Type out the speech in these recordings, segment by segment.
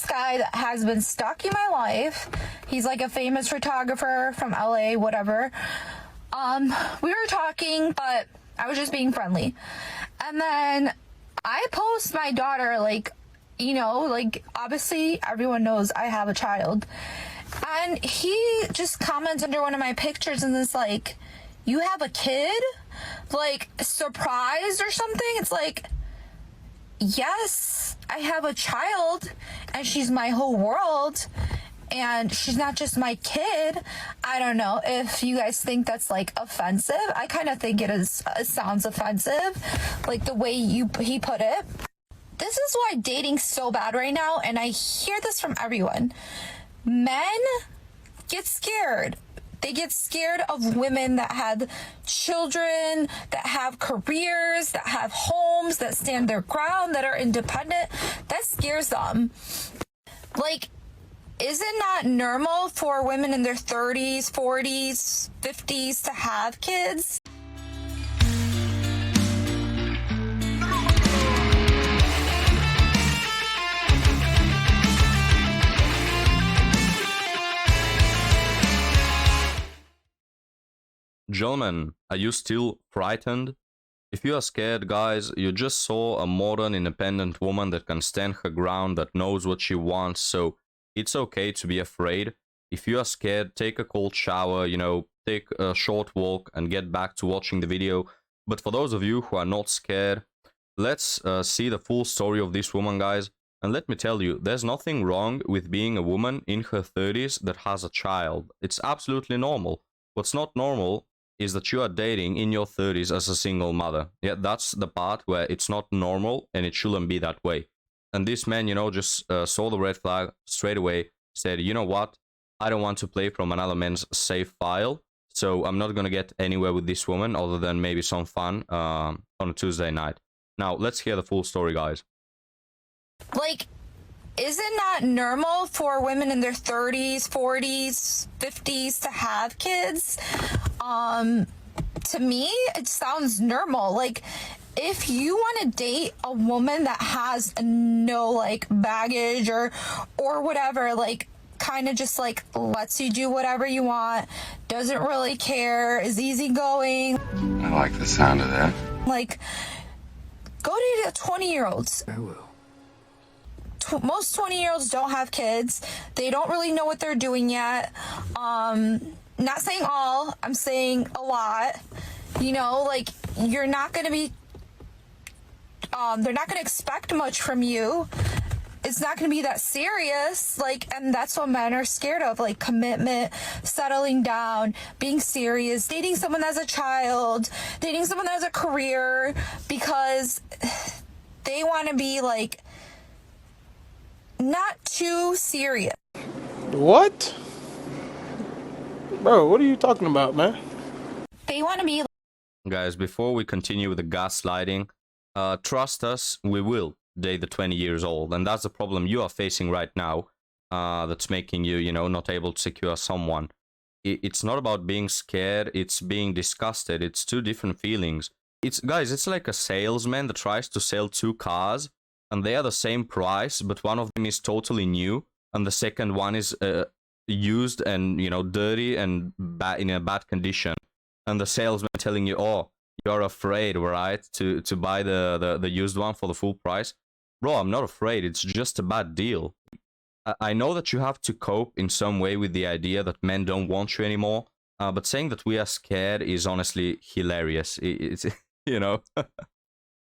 this guy that has been stalking my life. He's like a famous photographer from LA, whatever. We were talking, but I was just being friendly. And then I post my daughter, like, you know, like, obviously everyone knows I have a child. And he just comments under one of my pictures and is like, you have a kid? Like, surprised or something? It's like, yes, I have a child and she's my whole world. And she's not just my kid. I don't know if you guys think that's like offensive. I kind of think it sounds offensive, like the way he put it. This is why dating's so bad right now, and I hear this from everyone. Men get scared. They get scared of women that have children, that have careers, that have homes, that stand their ground, that are independent. That scares them. Like, is it not normal for women in their 30s, 40s, 50s to have kids? Gentlemen, are you still frightened? If you are scared, guys, you just saw a modern, independent woman that can stand her ground, that knows what she wants, so it's okay to be afraid. If you are scared, take a cold shower, you know, take a short walk and get back to watching the video. But for those of you who are not scared, let's see the full story of this woman, guys. And let me tell you, there's nothing wrong with being a woman in her 30s that has a child. It's absolutely normal. What's not normal is that you are dating in your 30s as a single mother. Yeah, that's the part where it's not normal and it shouldn't be that way. And this man, you know, just saw the red flag straight away, said, you know what, I don't want to play from another man's save file, so I'm not going to get anywhere with this woman other than maybe some fun on a Tuesday night. Now, let's hear the full story, guys. Like, is it not normal for women in their 30s, 40s, 50s to have kids? To me, it sounds normal. Like, if you want to date a woman that has no, like, baggage or whatever, like, kind of just, like, lets you do whatever you want, doesn't really care, is easygoing. I like the sound of that. Like, go date 20-year-olds. I will. Most 20-year-olds don't have kids. They don't really know what they're doing yet. Not saying all, I'm saying a lot. You know, like, you're not going to be, they're not going to expect much from you. It's not going to be that serious. Like, and that's what men are scared of, like commitment, settling down, being serious, dating someone that has a child, dating someone that has a career, because they want to be, like, not too serious. What? Bro, what are you talking about, man? They want to be. Guys, before we continue with the gaslighting, trust us, we will date the 20 years old. And that's the problem you are facing right now, that's making you, you know, not able to secure someone. It's not about being scared, it's being disgusted. It's two different feelings. Guys, it's like a salesman that tries to sell two cars, and they are the same price, but one of them is totally new, and the second one is used and, you know, dirty and in a bad condition. And the salesman telling you, oh, you're afraid, right, to buy the used one for the full price. Bro, I'm not afraid. It's just a bad deal. I know that you have to cope in some way with the idea that men don't want you anymore, but saying that we are scared is honestly hilarious. It's you know.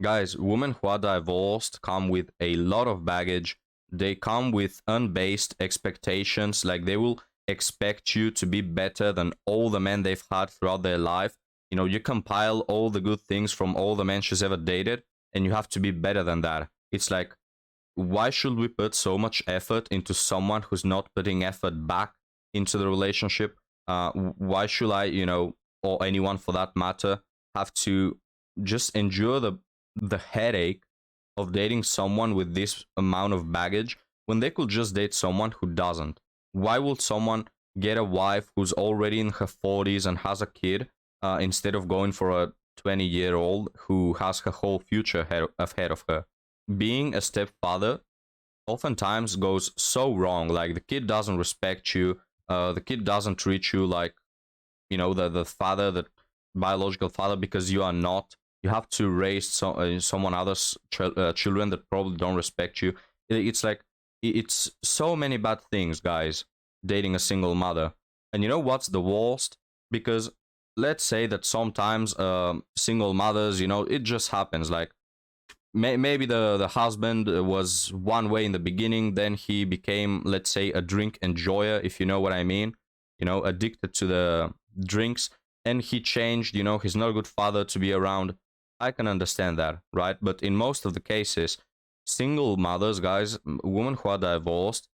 Guys, women who are divorced come with a lot of baggage. They come with unbased expectations, like they will expect you to be better than all the men they've had throughout their life. You know, you compile all the good things from all the men she's ever dated, and you have to be better than that. It's like, why should we put so much effort into someone who's not putting effort back into the relationship? Why should I, you know, or anyone for that matter, have to just endure the headache of dating someone with this amount of baggage when they could just date someone who doesn't? Why would someone get a wife who's already in her 40s and has a kid instead of going for a 20-year-old who has her whole future ahead of her? Being a stepfather oftentimes goes so wrong. Like the kid doesn't respect you, the kid doesn't treat you like, you know, the father, the biological father, because you are not. You have to raise someone other's children that probably don't respect you. It's like it's so many bad things, guys, dating a single mother. And you know what's the worst? Because let's say that sometimes single mothers, you know, it just happens. Like maybe the husband was one way in the beginning, then he became, let's say, a drink enjoyer, if you know what I mean, you know, addicted to the drinks, and he changed, you know, he's not a good father to be around. I can understand that, right? But in most of the cases, single mothers, guys, women who are divorced,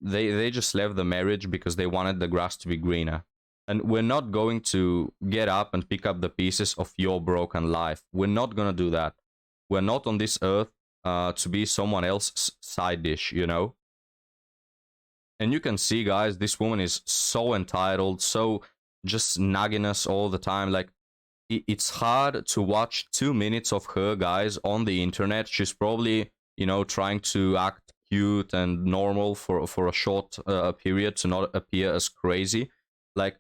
they just left the marriage because they wanted the grass to be greener. And we're not going to get up and pick up the pieces of your broken life. We're not going to do that. We're not on this earth to be someone else's side dish, you know? And you can see, guys, this woman is so entitled, so just nagging us all the time. Like, it's hard to watch 2 minutes of her, guys, on the internet. She's probably, you know, trying to act cute and normal for a short period to not appear as crazy. Like,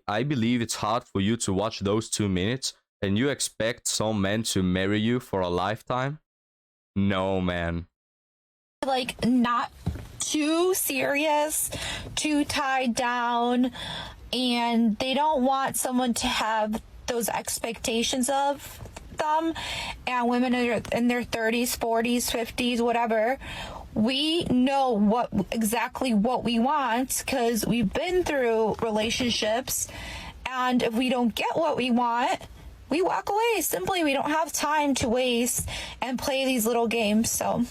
I believe it's hard for you to watch those 2 minutes and you expect some man to marry you for a lifetime? No, man. Like, not too serious, too tied down, and they don't want someone to have those expectations of them. And women in their 30s, 40s, 50s, whatever, we know exactly what we want because we've been through relationships. And if we don't get what we want, we walk away. Simply, we don't have time to waste and play these little games. So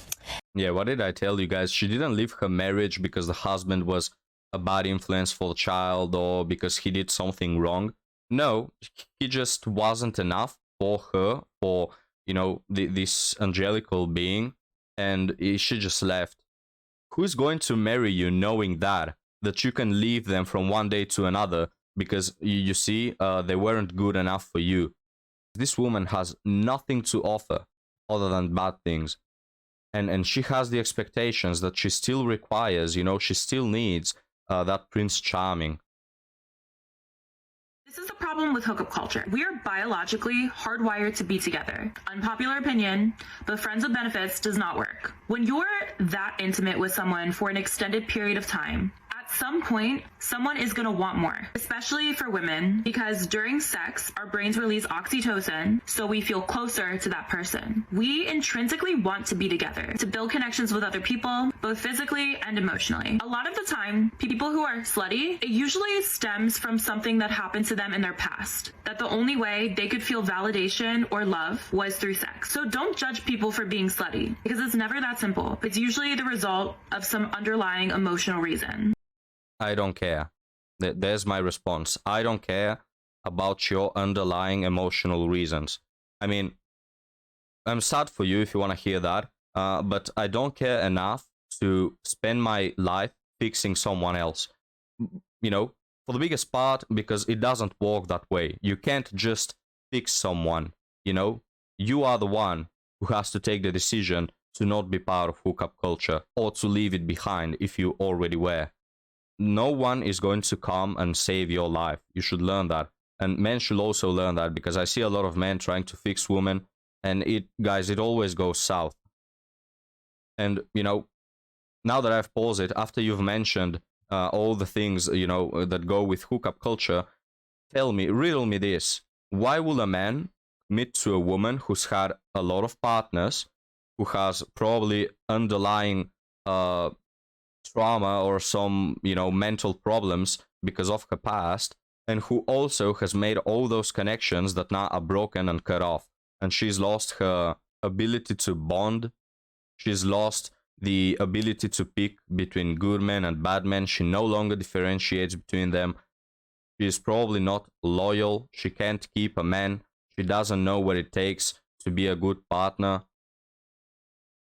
yeah, what did I tell you guys? She didn't leave her marriage because the husband was a bad influence for the child or because he did something wrong. No, he just wasn't enough for her, for, you know, this angelical being, and she just left. Who's going to marry you knowing that you can leave them from one day to another because you see they weren't good enough for you? This woman has nothing to offer other than bad things. And she has the expectations that she still requires, you know, she still needs that Prince Charming. This is the problem with hookup culture. We are biologically hardwired to be together. Unpopular opinion, but friends with benefits does not work. When you're that intimate with someone for an extended period of time, at some point, someone is going to want more, especially for women, because during sex, our brains release oxytocin, so we feel closer to that person. We intrinsically want to be together, to build connections with other people, both physically and emotionally. A lot of the time, people who are slutty, it usually stems from something that happened to them in their past, that the only way they could feel validation or love was through sex. So don't judge people for being slutty, because it's never that simple. It's usually the result of some underlying emotional reason. I don't care. There's my response. I don't care about your underlying emotional reasons. I mean, I'm sad for you if you want to hear that, but I don't care enough to spend my life fixing someone else. You know, for the biggest part, because it doesn't work that way. You can't just fix someone, you know? You are the one who has to take the decision to not be part of hookup culture or to leave it behind if you already were. No one is going to come and save your life. You should learn that. And men should also learn that, because I see a lot of men trying to fix women, and it always goes south. And, you know, now that I've paused it, after you've mentioned all the things, you know, that go with hookup culture, riddle me this. Why will a man commit to a woman who's had a lot of partners, who has probably underlying trauma or some, you know, mental problems because of her past, and who also has made all those connections that now are broken and cut off, and she's lost her ability to bond, she's lost the ability to pick between good men and bad men, she no longer differentiates between them, she is probably not loyal, she can't keep a man, she doesn't know what it takes to be a good partner.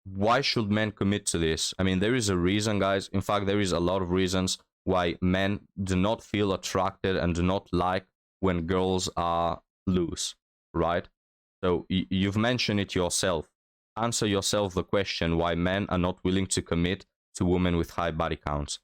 Why should men commit to this? I mean, there is a reason, guys. In fact, there is a lot of reasons why men do not feel attracted and do not like when girls are loose, right? So you've mentioned it yourself. answer yourself the question why men are not willing to commit to women with high body counts.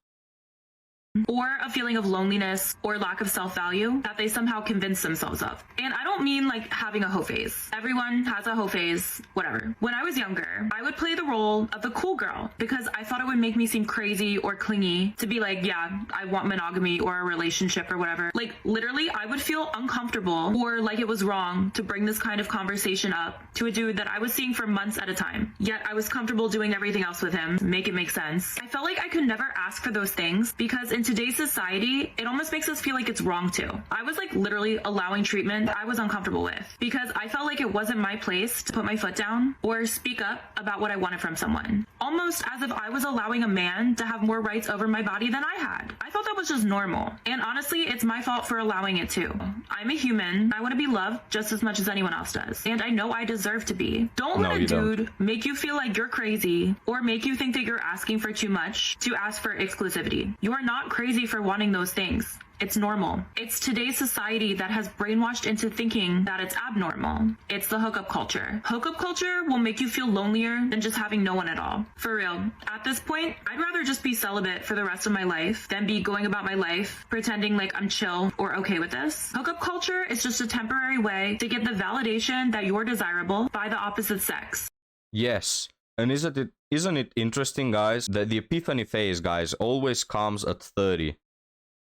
Or a feeling of loneliness or lack of self-value that they somehow convince themselves of. And I don't mean like having a hoe phase. Everyone has a hoe phase, whatever. When I was younger, I would play the role of the cool girl because I thought it would make me seem crazy or clingy to be like, yeah, I want monogamy or a relationship or whatever. Like literally, I would feel uncomfortable or like it was wrong to bring this kind of conversation up to a dude that I was seeing for months at a time. Yet I was comfortable doing everything else with him, make it make sense. I felt like I could never ask for those things because in today's society, it almost makes us feel like it's wrong to. I was like literally allowing treatment that I was uncomfortable with because I felt like it wasn't my place to put my foot down or speak up about what I wanted from someone. Almost as if I was allowing a man to have more rights over my body than I had. I thought that was just normal. And honestly, it's my fault for allowing it too. I'm a human. I want to be loved just as much as anyone else does. And I know I deserve to be. Don't let a dude make you feel like you're crazy or make you think that you're asking for too much to ask for exclusivity. You are not crazy for wanting those things. It's normal. It's today's society that has brainwashed into thinking that it's abnormal. It's the hookup culture. Hookup culture will make you feel lonelier than just having no one at all. For real. At this point, I'd rather just be celibate for the rest of my life than be going about my life pretending like I'm chill or okay with this. Hookup culture is just a temporary way to get the validation that you're desirable by the opposite sex. Yes. And isn't it interesting, guys, that the epiphany phase, guys, always comes at 30.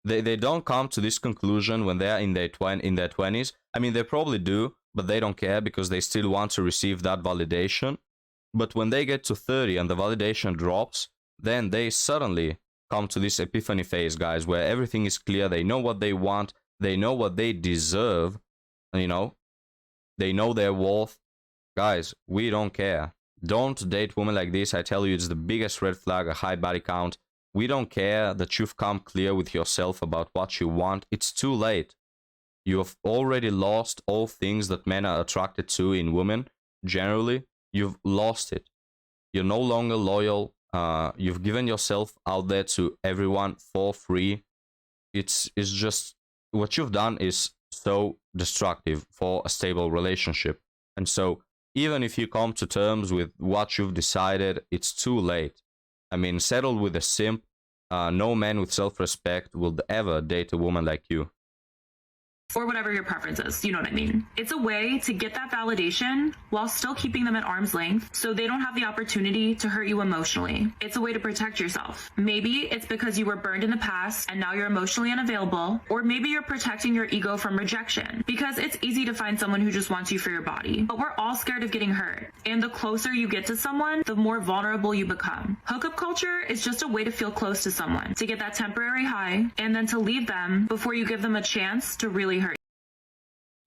They don't come to this conclusion when they're in their 20s. I mean, they probably do, but they don't care because they still want to receive that validation. But when they get to 30 and the validation drops, then they suddenly come to this epiphany phase, guys, where everything is clear. They know what they want. They know what they deserve. You know, they know their worth. Guys, we don't care. Don't date women like this. I tell you, it's the biggest red flag, a high body count. We don't care that you've come clear with yourself about what you want. It's too late. You have already lost all things that men are attracted to in women. Generally, you've lost it. You're no longer loyal. You've given yourself out there to everyone for free. It's just what you've done is so destructive for a stable relationship. And so even if you come to terms with what you've decided, it's too late. I mean, settled with a simp. No man with self-respect will ever date a woman like you. Or whatever your preference is, you know what I mean? It's a way to get that validation while still keeping them at arm's length so they don't have the opportunity to hurt you emotionally. It's a way to protect yourself. Maybe it's because you were burned in the past and now you're emotionally unavailable, or maybe you're protecting your ego from rejection because it's easy to find someone who just wants you for your body. But we're all scared of getting hurt. And the closer you get to someone, the more vulnerable you become. Hookup culture is just a way to feel close to someone, to get that temporary high, and then to leave them before you give them a chance to really hurt.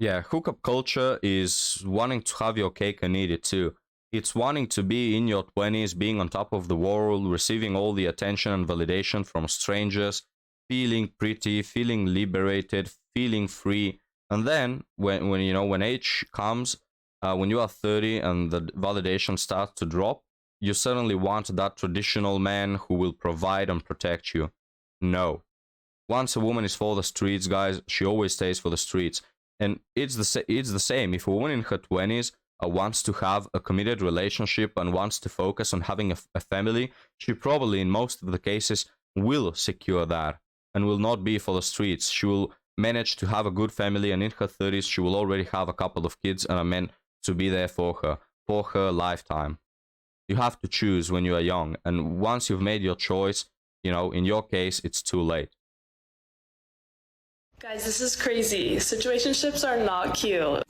Yeah, hookup culture is wanting to have your cake and eat it too. It's wanting to be in your 20s, being on top of the world, receiving all the attention and validation from strangers, feeling pretty, feeling liberated, feeling free. And then when age comes, when you are 30 and the validation starts to drop, you suddenly want that traditional man who will provide and protect you. No. Once a woman is for the streets, guys, she always stays for the streets. And it's the same. If a woman in her 20s wants to have a committed relationship and wants to focus on having a family, she probably, in most of the cases, will secure that and will not be for the streets. She will manage to have a good family, and in her 30s, she will already have a couple of kids and are meant to be there for her lifetime. You have to choose when you are young, and once you've made your choice, in your case, it's too late. Guys, this is crazy. Situationships are not cute.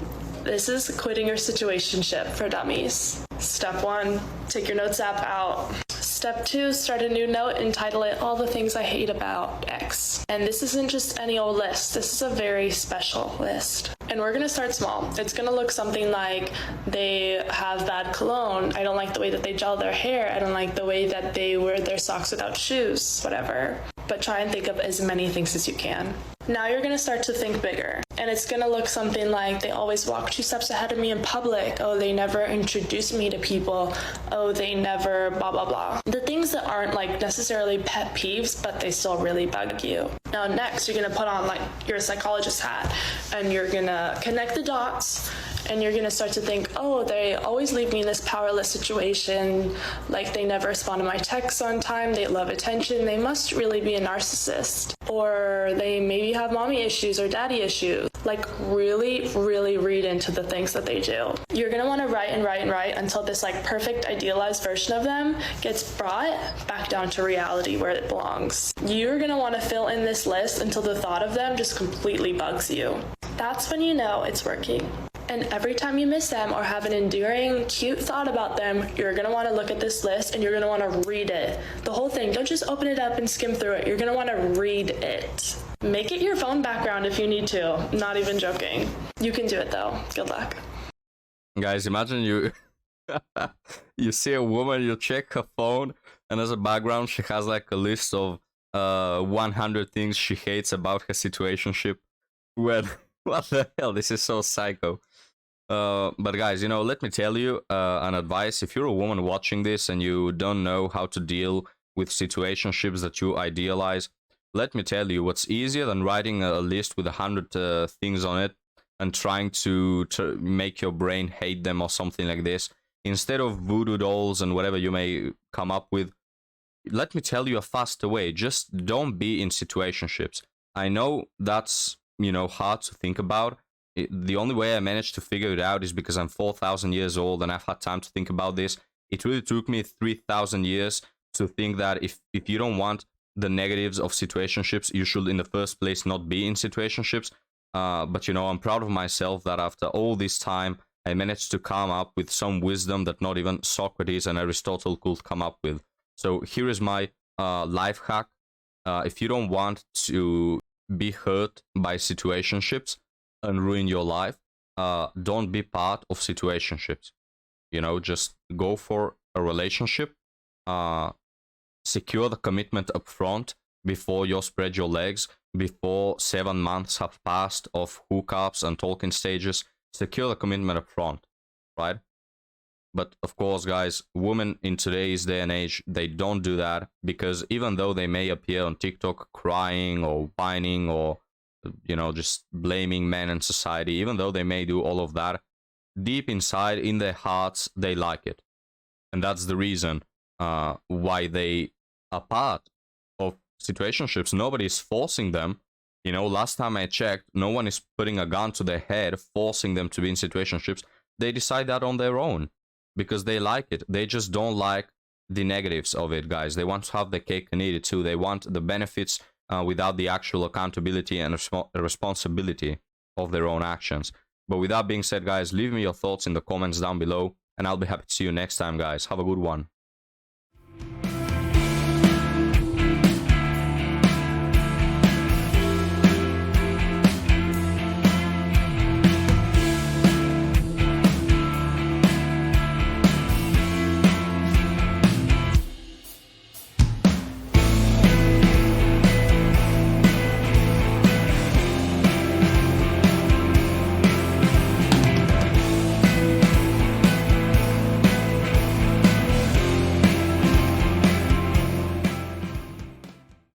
This is quitting your situationship for dummies. Step 1, take your notes app out. Step 2, start a new note and title it All the Things I Hate About X. And this isn't just any old list. This is a very special list. And we're gonna start small. It's gonna look something like they have bad cologne. I don't like the way that they gel their hair. I don't like the way that they wear their socks without shoes, whatever. But try and think of as many things as you can. Now you're gonna start to think bigger. And it's gonna look something like they always walk 2 steps ahead of me in public. Oh, they never introduce me to people. Oh, they never blah, blah, blah. The things that aren't like necessarily pet peeves, but they still really bug you. Now next, you're gonna put on like your psychologist hat and you're gonna connect the dots And you're going to start to think, oh, they always leave me in this powerless situation. Like they never respond to my texts on time. They love attention. They must really be a narcissist. Or they maybe have mommy issues or daddy issues. Like really, really read into the things that they do. You're going to want to write and write and write until this like perfect idealized version of them gets brought back down to reality where it belongs. You're going to want to fill in this list until the thought of them just completely bugs you. That's when you know it's working. And every time you miss them or have an endearing, cute thought about them, you're going to want to look at this list and you're going to want to read it. The whole thing. Don't just open it up and skim through it. You're going to want to read it. Make it your phone background if you need to. Not even joking. You can do it though. Good luck. Guys, imagine you you see a woman, you check her phone, and as a background she has like a list of 100 things she hates about her situationship. Well, what the hell? This is so psycho. But guys, you know, let me tell you an advice. If you're a woman watching this and you don't know how to deal with situationships that you idealize, let me tell you what's easier than writing a list with 100 things on it and trying to make your brain hate them or something like this. Instead of voodoo dolls and whatever you may come up with, let me tell you a faster way. Just don't be in situationships. I know that's, you know, hard to think about. The only way I managed to figure it out is because I'm 4,000 years old and I've had time to think about this. It really took me 3,000 years to think that if you don't want the negatives of situationships, you should in the first place not be in situationships. But, you know, I'm proud of myself that after all this time, I managed to come up with some wisdom that not even Socrates and Aristotle could come up with. So here is my life hack. If you don't want to be hurt by situationships and ruin your life, don't be part of situationships. You know, just go for a relationship, secure the commitment up front before you spread your legs, before 7 months have passed of hookups and talking stages. Secure the commitment up front, right? But of course, guys, women in today's day and age, they don't do that, because even though they may appear on TikTok crying or whining or, you know, just blaming men and society, even though they may do all of that, deep inside in their hearts, they like it. And that's the reason why they are part of situationships. Nobody is forcing them. You know, last time I checked, no one is putting a gun to their head, forcing them to be in situationships. They decide that on their own because they like it. They just don't like the negatives of it, guys. They want to have the cake and eat it too. They want the benefits without the actual accountability and responsibility of their own actions. But with that being said, guys, leave me your thoughts in the comments down below, and I'll be happy to see you next time, guys. Have a good one.